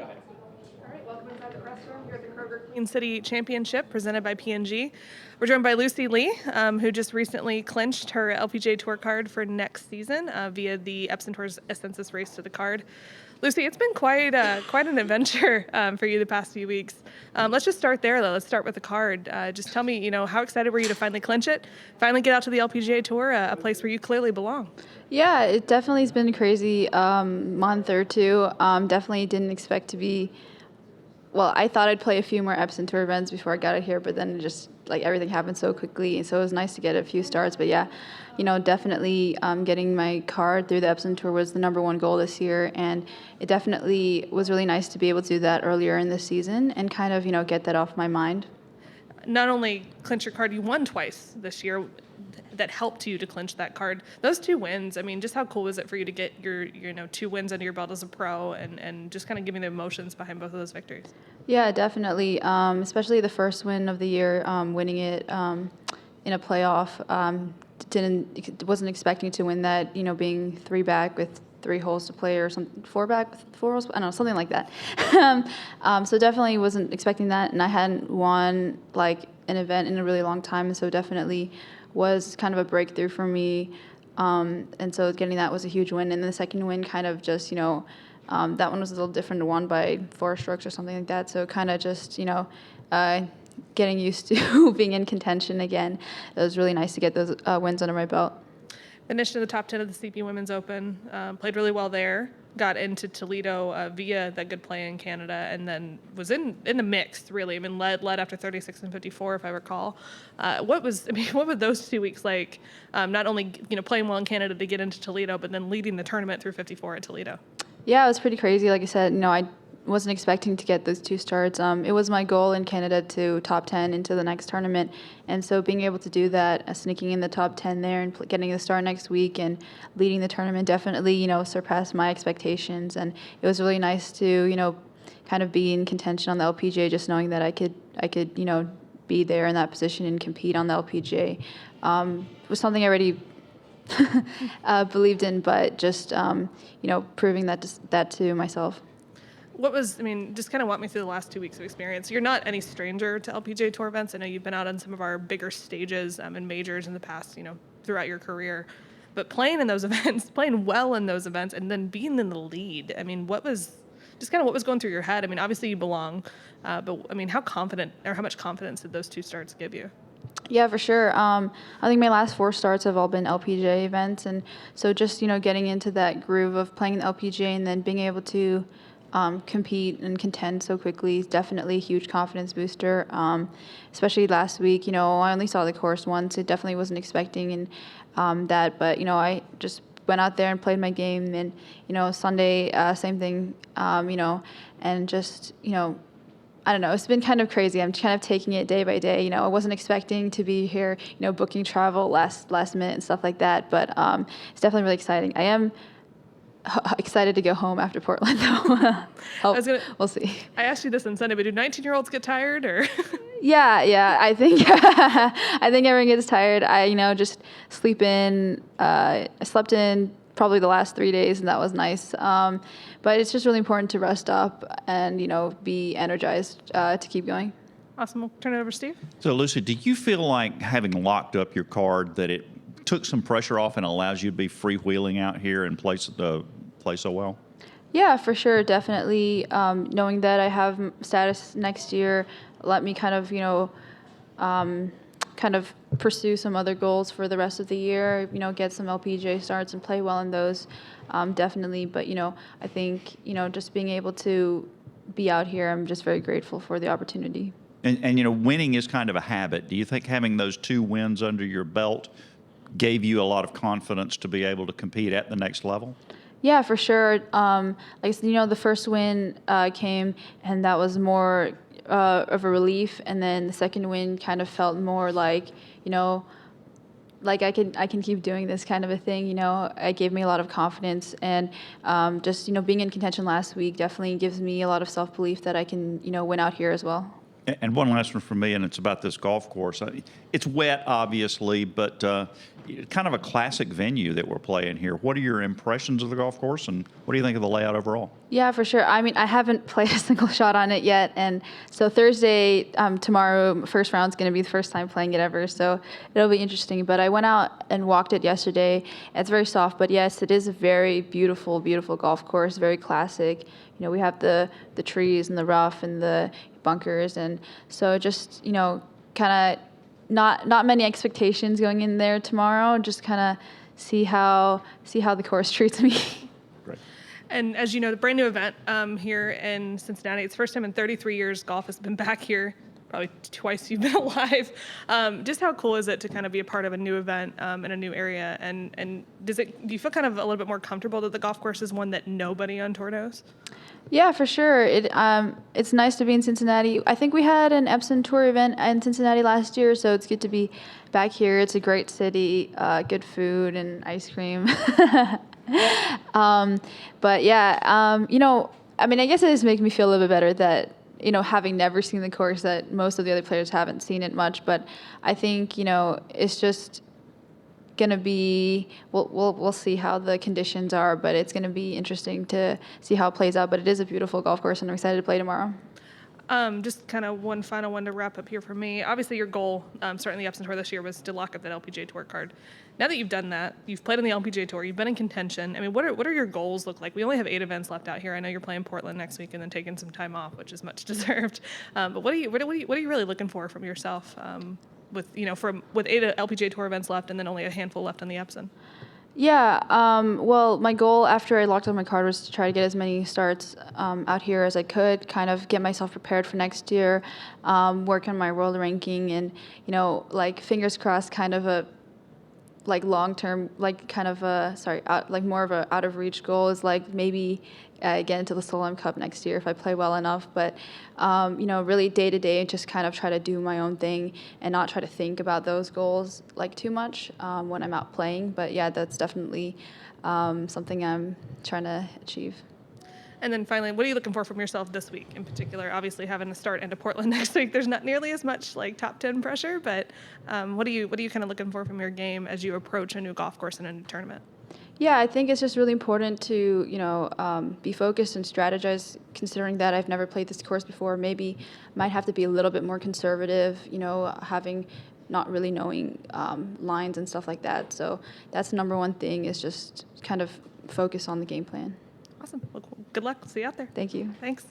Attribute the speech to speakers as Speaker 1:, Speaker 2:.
Speaker 1: All right, welcome inside the press room here at the Kroger Queen City Championship presented by P&G. We're joined by Lucy Lee, who just recently clinched her LPGA Tour card for next season via the Epson Tour's Ascensus Race to the Card. Lucy, it's been quite an adventure for you the past few weeks. Let's just start there, though. Let's start with the card. Just tell me, how excited were you to finally clinch it, finally get out to the LPGA Tour, a place where you clearly belong?
Speaker 2: Yeah, it definitely has been a crazy month or two. Definitely didn't expect to be. Well, I thought I'd play a few more Epson Tour events before I got out here, but then it just everything happened so quickly, and so it was nice to get a few starts. But yeah, definitely getting my card through the Epson Tour was the number one goal this year, and it definitely was really nice to be able to do that earlier in the season and kind of get that off my mind.
Speaker 1: Not only clinch your card, you won twice this year. That helped you to clinch that card. Those two wins, just how cool was it for you to get your 2 wins under your belt as a pro and just kind of give me the emotions behind both of those victories?
Speaker 2: Yeah, definitely. Especially the first win of the year, winning it in a playoff. Wasn't expecting to win that, being 3 back with 3 holes to play or something, 4 back with 4 holes, I don't know, something like that. So definitely wasn't expecting that, and I hadn't won an event in a really long time, and so definitely was kind of a breakthrough for me. And so getting that was a huge win. And then the second win kind of just, that one was a little different, won by 4 strokes or something like that. So kind of just, getting used to being in contention again. It was really nice to get those wins under my belt.
Speaker 1: Finished in the top 10 of the CP Women's Open, played really well there, got into Toledo via that good play in Canada, and then was in the mix, really. Led after 36 and 54, if I recall. What were those 2 weeks like, not only playing well in Canada to get into Toledo, but then leading the tournament through 54 at Toledo?
Speaker 2: Yeah, it was pretty crazy. Like I said, I wasn't expecting to get those 2 starts. It was my goal in Canada to top 10 into the next tournament, and so being able to do that, sneaking in the top 10 there and getting the start next week and leading the tournament definitely, surpassed my expectations, and it was really nice to, kind of be in contention on the LPGA, just knowing that I could, be there in that position and compete on the LPGA. Was something I already believed in, but just, proving that to myself.
Speaker 1: Just kind of walk me through the last 2 weeks of experience. You're not any stranger to LPGA Tour events. I know you've been out on some of our bigger stages and majors in the past, throughout your career. But playing in those events, playing well in those events, and then being in the lead, what was going through your head? Obviously you belong, but how confident or how much confidence did those 2 starts give you?
Speaker 2: Yeah, for sure. I think my last 4 starts have all been LPGA events, and so just getting into that groove of playing the LPGA and then being able to compete and contend so quickly is definitely a huge confidence booster. Especially last week, I only saw the course once. It definitely wasn't expecting that, but I just went out there and played my game. And Sunday, same thing. And just I don't know. It's been kind of crazy. I'm kind of taking it day by day. I wasn't expecting to be here, booking travel last minute and stuff like that. But it's definitely really exciting. I am excited to go home after Portland, though. We'll see.
Speaker 1: I asked you this on Sunday, but do 19-year-olds get tired, or?
Speaker 2: Yeah. I think I think everyone gets tired. I just sleep in. I slept in probably the last 3 days, and that was nice. But it's just really important to rest up and be energized to keep going.
Speaker 1: Awesome. We'll turn it over to Steve.
Speaker 3: So, Lucy, do you feel like having locked up your card that it took some pressure off and allows you to be freewheeling out here and play so well?
Speaker 2: Yeah, for sure, definitely. Knowing that I have status next year, let me kind of pursue some other goals for the rest of the year. Get some LPGA starts and play well in those, definitely. But I think just being able to be out here, I'm just very grateful for the opportunity.
Speaker 3: And winning is kind of a habit. Do you think having those 2 wins under your belt gave you a lot of confidence to be able to compete at the next level?
Speaker 2: Yeah, for sure. The first win came, and that was more of a relief, and then the second win kind of felt more like I can keep doing this kind of a thing. It gave me a lot of confidence, and just being in contention last week definitely gives me a lot of self-belief that I can win out here as well.
Speaker 3: And one last one from me, and it's about this golf course. It's wet, obviously, but kind of a classic venue that we're playing here. What are your impressions of the golf course, and what do you think of the layout overall?
Speaker 2: Yeah, for sure. I mean, I haven't played a single shot on it yet, and so Thursday, tomorrow, first round's going to be the first time playing it ever, so it'll be interesting. But I went out and walked it yesterday. It's very soft, but yes, it is a very beautiful, beautiful golf course, very classic. You know, we have the trees and the rough and the bunkers, and so just, you know, kind of not many expectations going in there tomorrow. Just kind of see how the course treats me.
Speaker 3: Great.
Speaker 1: And as you know, the brand new event here in Cincinnati, it's the first time in 33 years golf has been back here. Probably twice you've been alive. Just how cool is it to kind of be a part of a new event in a new area? And do you feel kind of a little bit more comfortable that the golf course is one that nobody on tour knows?
Speaker 2: Yeah, for sure. It's nice to be in Cincinnati. I think we had an Epson Tour event in Cincinnati last year, so it's good to be back here. It's a great city, good food and ice cream. But yeah, you know, I mean, I guess it just makes me feel a little bit better that, you know, having never seen the course, that most of the other players haven't seen it much. But I think, you know, it's just gonna be, we'll see how the conditions are, but it's gonna be interesting to see how it plays out. But it is a beautiful golf course, and I'm excited to play tomorrow.
Speaker 1: Just kind of one final one to wrap up here for me. Obviously, your goal starting the Epson Tour this year was to lock up that LPGA Tour card. Now that you've done that, you've played on the LPGA Tour, you've been in contention. I mean, what are your goals look like? We only have 8 events left out here. I know you're playing Portland next week and then taking some time off, which is much deserved. But what are you really looking for from yourself with 8 LPGA Tour events left and then only a handful left on the Epson?
Speaker 2: Yeah, well, my goal after I locked up my card was to try to get as many starts out here as I could, kind of get myself prepared for next year, work on my world ranking, and, you know, like, fingers crossed, kind of a, like, long-term, like, kind of a, like, more of a out-of-reach goal is, like, maybe get into the Solheim Cup next year if I play well enough. But, you know, really day-to-day, just kind of try to do my own thing and not try to think about those goals, like, too much when I'm out playing. But, yeah, that's definitely something I'm trying to achieve.
Speaker 1: And then finally, what are you looking for from yourself this week in particular? Obviously, having to start into Portland next week, there's not nearly as much like top 10 pressure, but what are you kind of looking for from your game as you approach a new golf course and a new tournament?
Speaker 2: Yeah, I think it's just really important to, you know, be focused and strategize, considering that I've never played this course before. Maybe might have to be a little bit more conservative, you know, not really knowing lines and stuff like that. So that's the number one thing, is just kind of focus on the game plan.
Speaker 1: Awesome. Well, good luck. See you out there.
Speaker 2: Thank you.
Speaker 1: Thanks.